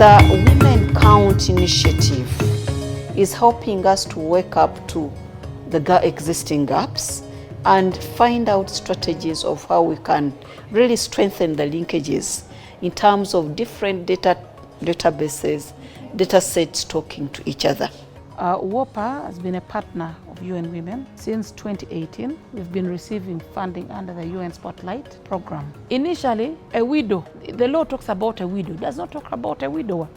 The Women Count initiative is helping us to wake up to the existing gaps and find out strategies of how we can really strengthen the linkages in terms of different databases, data sets talking to each other. WOPA has been a partner of UN Women since 2018. We've been receiving funding under the UN Spotlight program. Initially, a widow, the law talks about a widow, it does not talk about a widower.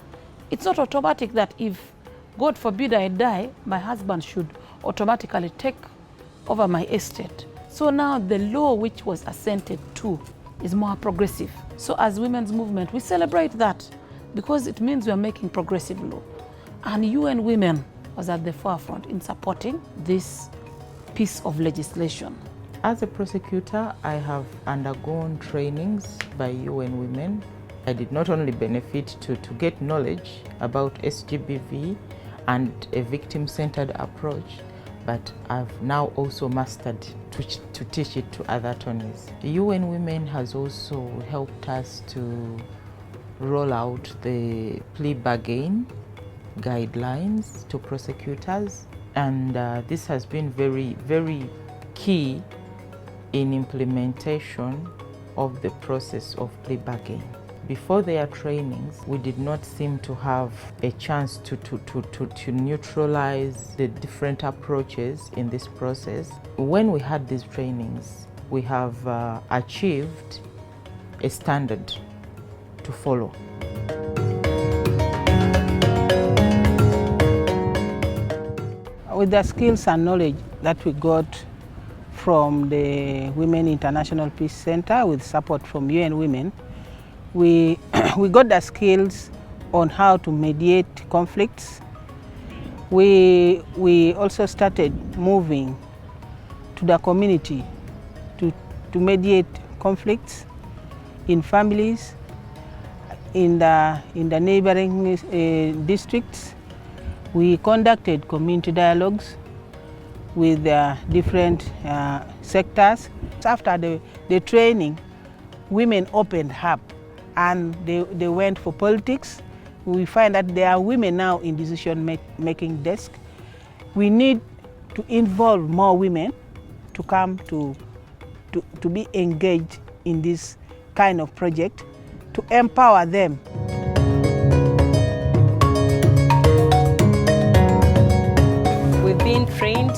It's not automatic that if, God forbid, I die, my husband should automatically take over my estate. So now the law which was assented to is more progressive. So as women's movement, we celebrate that because it means we are making progressive law. And UN Women was at the forefront in supporting this piece of legislation. As a prosecutor, I have undergone trainings by UN Women. I did not only benefit to get knowledge about SGBV and a victim-centered approach, but I've now also mastered to teach it to other attorneys. UN Women has also helped us to roll out the plea bargain guidelines to prosecutors, and this has been very, very key in implementation of the process of plea bargain. Before their trainings, we did not seem to have a chance to neutralize the different approaches in this process. When we had these trainings, we have achieved a standard to follow. With the skills and knowledge that we got from the Women International Peace Center with support from UN Women, we got the skills on how to mediate conflicts. We also started moving to the community to mediate conflicts in families, in the neighboring districts. We conducted community dialogues with different sectors. After the training, women opened up and they went for politics. We find that there are women now in decision-making desk. We need to involve more women to come to be engaged in this kind of project, to empower them. We've been trained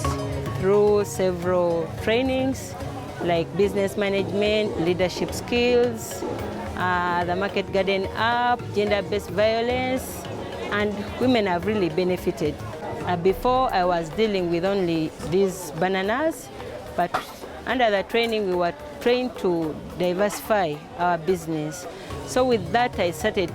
through several trainings like business management, leadership skills, the Market Garden app, gender-based violence, and women have really benefited. Before I was dealing with only these bananas, but under the training we were trained to diversify our business. So with that I started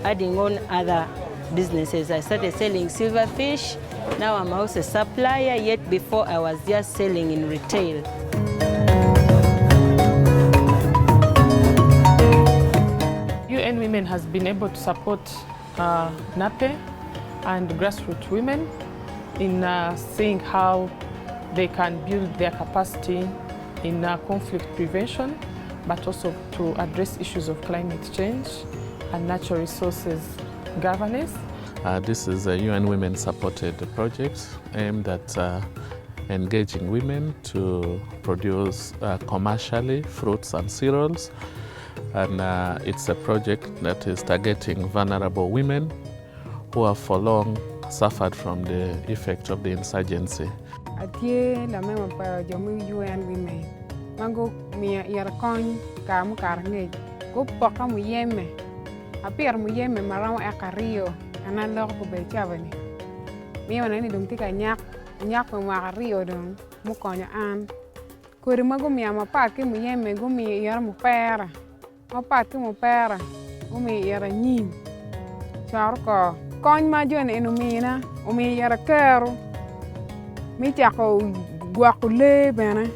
adding on other businesses. I started selling silverfish. Now I'm also a supplier, yet before I was just selling in retail. UN Women has been able to support NAPE and grassroots women in seeing how they can build their capacity in conflict prevention, but also to address issues of climate change and natural resources governance. This is a UN Women supported project aimed at engaging women to produce commercially fruits and cereals. And it's a project that is targeting vulnerable women who have for long suffered from the effect of the insurgency. Atie la mema pa jomu UN Women. Mango mia yarkon ka mu karnge. Go poka mu yeme. Apier mu yeme maramo akario. Ana lor ko be chavani. Mi wana ni dum tika nyak ko ma rio dum mu konya an. Ko ri mago mi ama pa ke mu yeme go mi yar mu pera. Ma pa ke mu pera. Go mi yara nyim. Char ko kon ma jone eno mina, o mi yara kero. Mi chako guakule bena.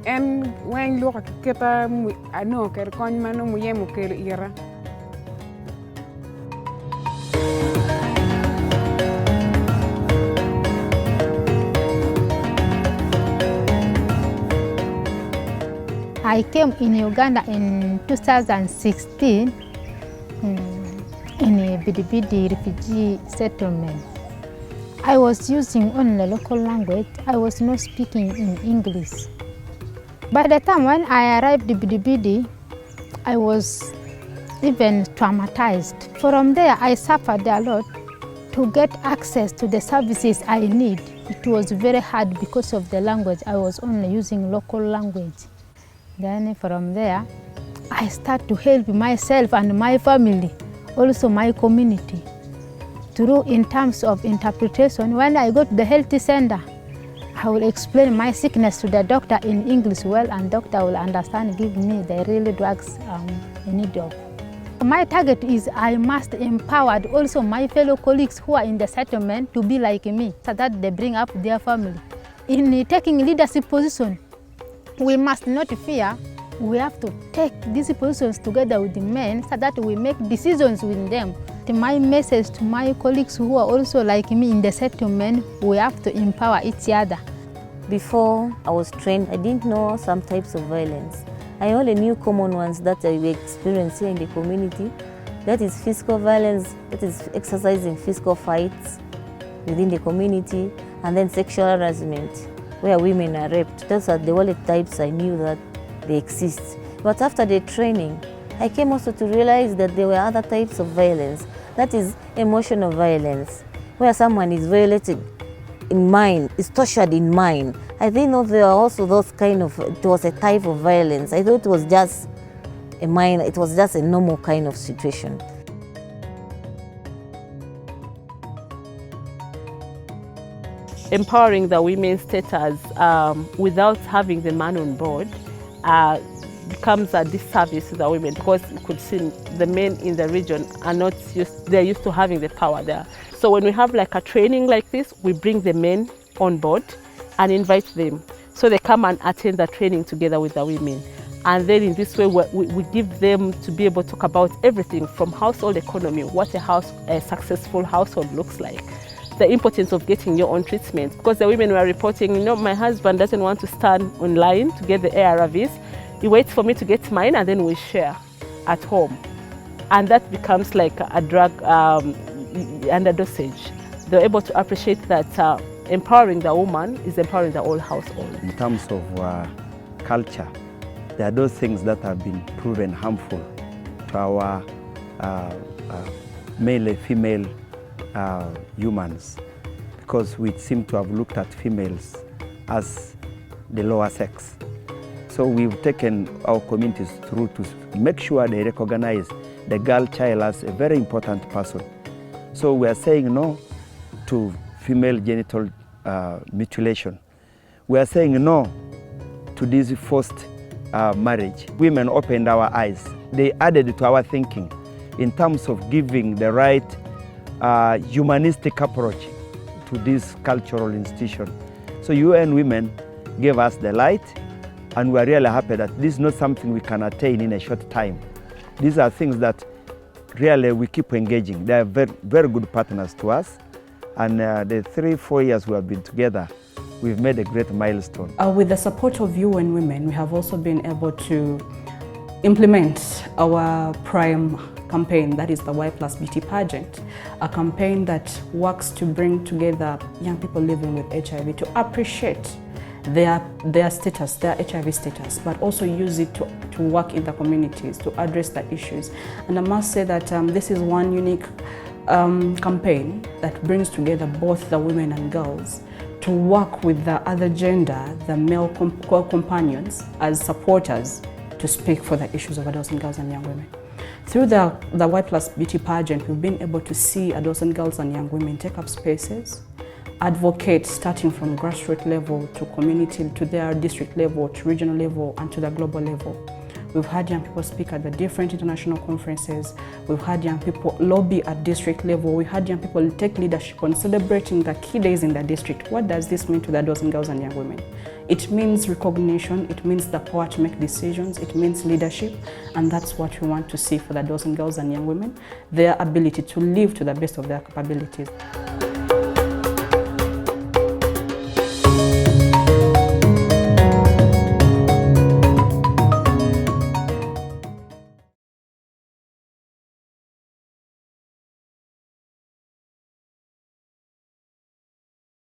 En wen loka kita ano ker kon ma no mu yemo ker yara. I came in Uganda in 2016. in a Bidibidi refugee settlement. I was using only local language. I was not speaking in English. By the time when I arrived in Bidibidi, I was even traumatized. From there, I suffered a lot to get access to the services I need. It was very hard because of the language. I was only using local language. Then from there, I start to help myself and my family, also my community, through in terms of interpretation. When I go to the health center, I will explain my sickness to the doctor in English well, and doctor will understand, give me the real drugs I need of. My target is I must empower also my fellow colleagues who are in the settlement to be like me, so that they bring up their family. In taking leadership position, we must not fear. We have to take these positions together with the men so that we make decisions with them. My message to my colleagues who are also like me in the settlement, we have to empower each other. Before I was trained, I didn't know some types of violence. I only knew common ones that we experience here in the community. That is physical violence, that is exercising physical fights within the community, and then sexual harassment, where women are raped. Those are the only types I knew that they exist. But after the training, I came also to realize that there were other types of violence. That is emotional violence, where someone is violated in mind, is tortured in mind. I didn't know there are also those kind of, it was a type of violence. I thought it was just a minor, it was just a normal kind of situation. Empowering the women's status without having the man on board becomes a disservice to the women, because you could see the men in the region are not they're used to having the power there. So when we have like a training like this, we bring the men on board and invite them. So they come and attend the training together with the women. And then in this way, we give them to be able to talk about everything from household economy, what a successful household looks like, the importance of getting your own treatment. Because the women were reporting, you know, my husband doesn't want to stand online to get the ARVs. He waits for me to get mine, and then we share at home. And that becomes like a drug under dosage. They're able to appreciate that empowering the woman is empowering the whole household. In terms of culture, there are those things that have been proven harmful to our male and female humans, because we seem to have looked at females as the lower sex. So we've taken our communities through to make sure they recognize the girl child as a very important person. So we are saying no to female genital mutilation. We are saying no to this forced marriage. Women opened our eyes. They added to our thinking in terms of giving the right humanistic approach to this cultural institution. So UN Women gave us the light, and we are really happy that this is not something we can attain in a short time. These are things that really we keep engaging. They are very, very good partners to us. And the 3-4 years we have been together, we've made a great milestone. With the support of UN Women, we have also been able to implement our prime campaign, that is the Y+BT pageant, a campaign that works to bring together young people living with HIV to appreciate their status, their HIV status, but also use it to work in the communities, to address the issues. And I must say that this is one unique campaign that brings together both the women and girls to work with the other gender, the male companions, as supporters to speak for the issues of adolescent girls and young women. Through the Y+BT pageant, we've been able to see adolescent girls and young women take up spaces, advocate starting from grassroots level to community, to their district level, to regional level, and to the global level. We've had young people speak at the different international conferences. We've had young people lobby at district level. We had young people take leadership on celebrating the key days in the district. What does this mean to the adolescent girls and young women? It means recognition, it means the power to make decisions, it means leadership, and that's what we want to see for the adolescent girls and young women, their ability to live to the best of their capabilities.